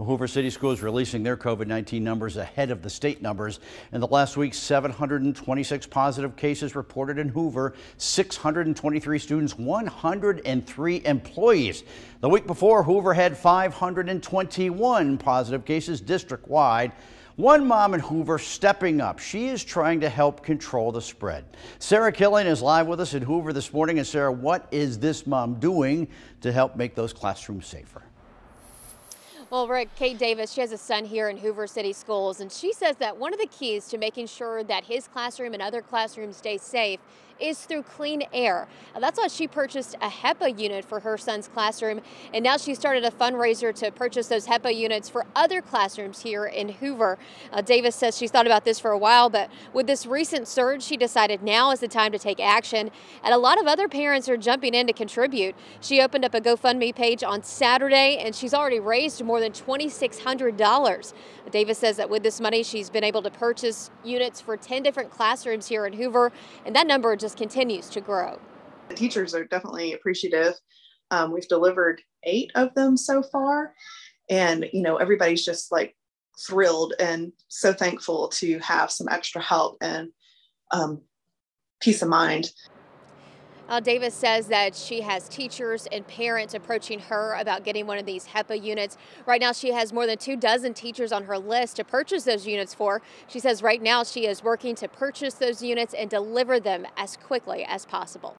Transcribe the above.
Hoover City Schools releasing their COVID-19 numbers ahead of the state numbers. In the last week, 726 positive cases reported in Hoover, 623 students, 103 employees. The week before, Hoover had 521 positive cases district-wide. One mom in Hoover stepping up. She is trying to help control the spread. Sarah Killian is live with us in Hoover this morning. And Sarah, what is this mom doing to help make those classrooms safer? Well, Rick, Kate Davis, she has a son here in Hoover City Schools, and she says that one of the keys to making sure that his classroom and other classrooms stay safe is through clean air. That's why she purchased a HEPA unit for her son's classroom, and now she started a fundraiser to purchase those HEPA units for other classrooms here in Hoover. Davis says she's thought about this for a while, but with this recent surge, she decided now is the time to take action, and a lot of other parents are jumping in to contribute. She opened up a GoFundMe page on Saturday, and she's already raised more than $2,600. Davis says that with this money, she's been able to purchase units for 10 different classrooms here in Hoover, and that number just continues to grow. The teachers are definitely appreciative. We've delivered 8 of them so far, and everybody's just like thrilled and so thankful to have some extra help and peace of mind. Davis says that she has teachers and parents approaching her about getting one of these HEPA units. Right now, she has more than 24 teachers on her list to purchase those units for. She says right now she is working to purchase those units and deliver them as quickly as possible.